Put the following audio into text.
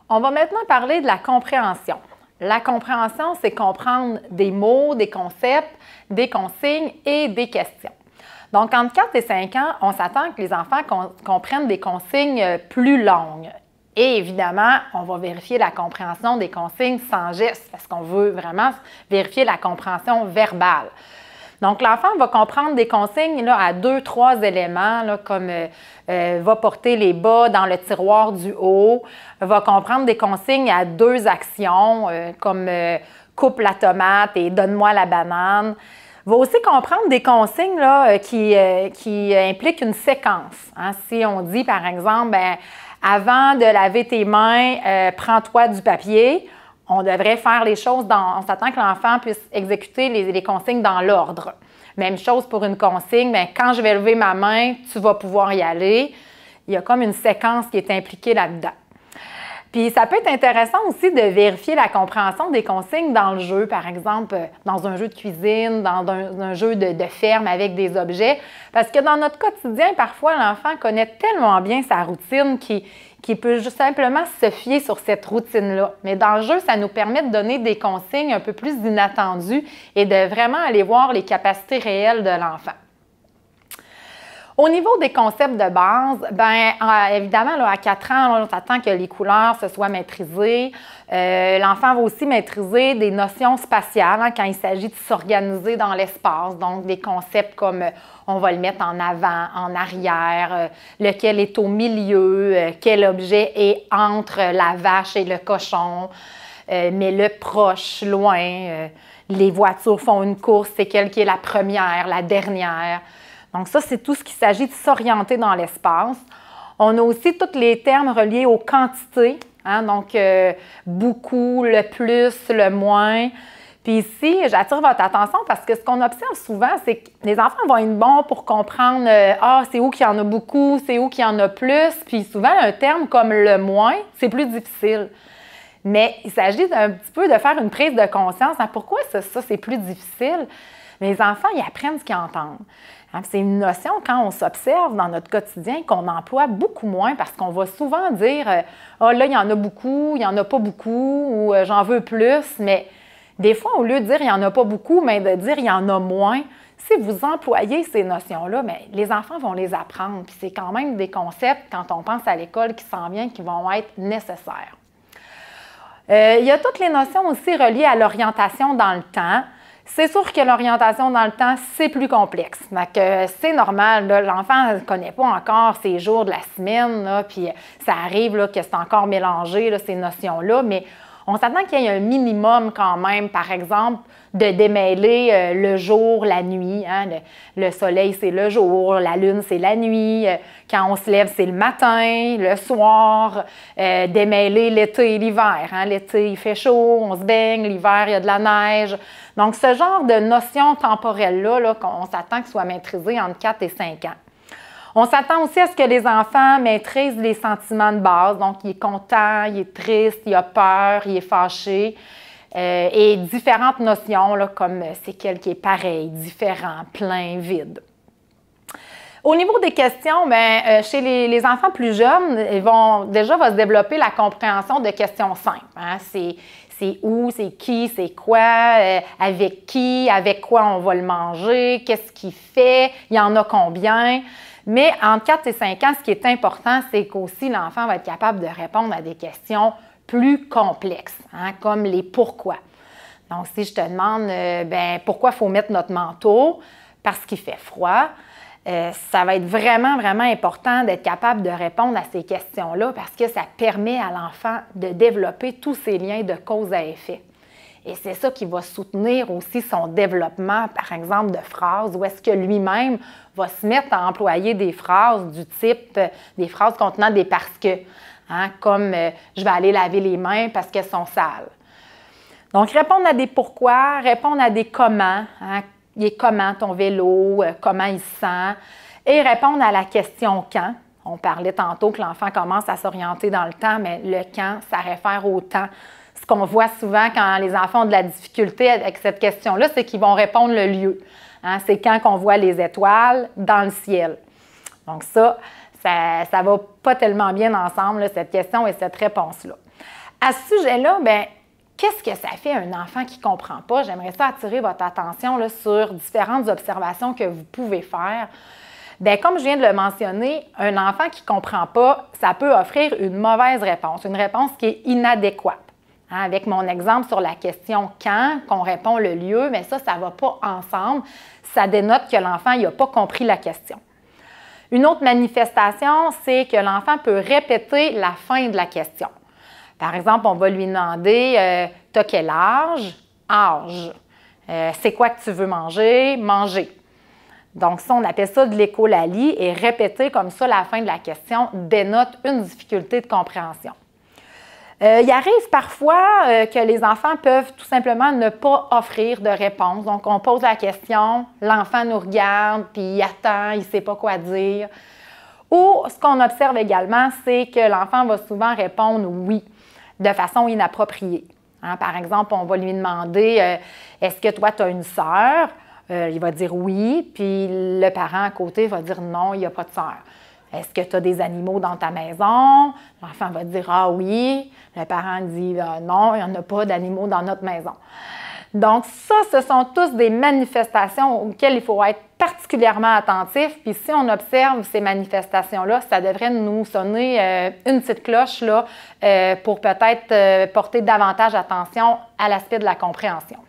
On va maintenant parler de la compréhension. La compréhension, c'est comprendre des mots, des concepts, des consignes et des questions. Donc, entre 4 et 5 ans, on s'attend que les enfants comprennent des consignes plus longues. Et évidemment, on va vérifier la compréhension des consignes sans geste parce qu'on veut vraiment vérifier la compréhension verbale. Donc, l'enfant va comprendre des consignes là, à 2-3 éléments, là, comme va porter les bas dans le tiroir du haut, va comprendre des consignes à 2 actions, comme coupe la tomate et donne-moi la banane. Va aussi comprendre des consignes là, qui impliquent une séquence. Hein. Si on dit, par exemple, ben, avant de laver tes mains, prends-toi du papier. On devrait faire les choses on s'attend que l'enfant puisse exécuter les consignes dans l'ordre. Même chose pour une consigne, bien, quand je vais lever ma main, tu vas pouvoir y aller. Il y a comme une séquence qui est impliquée là-dedans. Puis ça peut être intéressant aussi de vérifier la compréhension des consignes dans le jeu, par exemple dans un jeu de cuisine, dans un jeu de ferme avec des objets, parce que dans notre quotidien, parfois, l'enfant connaît tellement bien sa routine qu'il peut juste simplement se fier sur cette routine-là. Mais dans le jeu, ça nous permet de donner des consignes un peu plus inattendues et de vraiment aller voir les capacités réelles de l'enfant. Au niveau des concepts de base, bien, évidemment, là, à 4 ans, là, on s'attend que les couleurs se soient maîtrisées. L'enfant va aussi maîtriser des notions spatiales hein, quand il s'agit de s'organiser dans l'espace. Donc, des concepts comme on va le mettre en avant, en arrière, lequel est au milieu, quel objet est entre la vache et le cochon, mais le proche, loin. Les voitures font une course, c'est quelle qui est la première, la dernière. Donc ça, c'est tout ce qu'il s'agit de s'orienter dans l'espace. On a aussi tous les termes reliés aux quantités, hein, donc beaucoup, le plus, le moins. Puis ici, j'attire votre attention parce que ce qu'on observe souvent, c'est que les enfants vont être bons pour comprendre c'est où qu'il y en a beaucoup, c'est où qu'il y en a plus. Puis souvent, un terme comme le moins, c'est plus difficile. Mais il s'agit un petit peu de faire une prise de conscience. Hein, pourquoi ça c'est plus difficile? Les enfants, ils apprennent ce qu'ils entendent. C'est une notion, quand on s'observe dans notre quotidien, qu'on emploie beaucoup moins parce qu'on va souvent dire « Ah, là, il y en a beaucoup, il n'y en a pas beaucoup » ou « J'en veux plus ». Mais des fois, au lieu de dire « Il n'y en a pas beaucoup », mais de dire « Il y en a moins », si vous employez ces notions-là, bien, les enfants vont les apprendre. Puis c'est quand même des concepts, quand on pense à l'école, qui s'en viennent, qui vont être nécessaires. Il y a toutes les notions aussi reliées à l'orientation dans le temps. C'est sûr que l'orientation dans le temps, c'est plus complexe. C'est normal, l'enfant ne connaît pas encore ses jours de la semaine, là, puis ça arrive là, que c'est encore mélangé, là, ces notions-là, mais on s'attend qu'il y ait un minimum quand même, par exemple, de démêler le jour, la nuit. Hein? Le soleil, c'est le jour, la lune, c'est la nuit. Quand on se lève, c'est le matin, le soir. Démêler l'été et l'hiver. Hein? L'été, il fait chaud, on se baigne. L'hiver, il y a de la neige. Donc, ce genre de notion temporelle-là, là, on s'attend qu'il soit maîtrisé entre 4 et 5 ans. On s'attend aussi à ce que les enfants maîtrisent les sentiments de base. Donc, il est content, il est triste, il a peur, il est fâché. Et différentes notions, là, comme c'est quel qui est pareil, différent, plein, vide. Au niveau des questions, bien, chez les enfants plus jeunes, va se développer la compréhension de questions simples. Hein? C'est où, c'est qui, c'est quoi, avec qui, avec quoi on va le manger, qu'est-ce qu'il fait, il y en a combien. Mais entre 4 et 5 ans, ce qui est important, c'est qu'aussi l'enfant va être capable de répondre à des questions plus complexes, hein, comme les pourquoi. Donc, si je te demande pourquoi il faut mettre notre manteau, parce qu'il fait froid, ça va être vraiment, vraiment important d'être capable de répondre à ces questions-là parce que ça permet à l'enfant de développer tous ces liens de cause à effet. Et c'est ça qui va soutenir aussi son développement, par exemple, de phrases, où est-ce que lui-même va se mettre à employer des phrases du type, des phrases contenant des parce que, hein, comme je vais aller laver les mains parce qu'elles sont sales. Donc, répondre à des pourquoi, répondre à des comment, hein, il est comment ton vélo, comment il se sent, et répondre à la question quand. On parlait tantôt que l'enfant commence à s'orienter dans le temps, mais le quand, ça réfère au temps. Ce qu'on voit souvent quand les enfants ont de la difficulté avec cette question-là, c'est qu'ils vont répondre le lieu. Hein, c'est quand qu'on voit les étoiles dans le ciel. Donc ça va pas tellement bien ensemble, là, cette question et cette réponse-là. À ce sujet-là, bien, qu'est-ce que ça fait un enfant qui ne comprend pas? J'aimerais ça attirer votre attention là, sur différentes observations que vous pouvez faire. Bien, comme je viens de le mentionner, un enfant qui ne comprend pas, ça peut offrir une mauvaise réponse, une réponse qui est inadéquate. Hein, avec mon exemple sur la question « quand », qu'on répond le lieu, mais ça ne va pas ensemble. Ça dénote que l'enfant n'a pas compris la question. Une autre manifestation, c'est que l'enfant peut répéter la fin de la question. Par exemple, on va lui demander « T'as quel âge? » Âge. C'est quoi que tu veux manger? Manger. Donc, ça, on appelle ça de l'écholalie et répéter comme ça la fin de la question dénote une difficulté de compréhension. Il arrive parfois que les enfants peuvent tout simplement ne pas offrir de réponse. Donc, on pose la question, l'enfant nous regarde, puis il attend, il ne sait pas quoi dire. Ou, ce qu'on observe également, c'est que l'enfant va souvent répondre « oui » de façon inappropriée. Hein, par exemple, on va lui demander « Est-ce que toi, tu as une sœur? » Il va dire « oui », puis le parent à côté va dire « non, il n'y a pas de sœur ». Est-ce que tu as des animaux dans ta maison? L'enfant va dire « ah oui ». Le parent dit « non, il n'y en a pas d'animaux dans notre maison ». Donc ça, ce sont tous des manifestations auxquelles il faut être particulièrement attentif. Puis si on observe ces manifestations-là, ça devrait nous sonner une petite cloche là, pour peut-être porter davantage attention à l'aspect de la compréhension.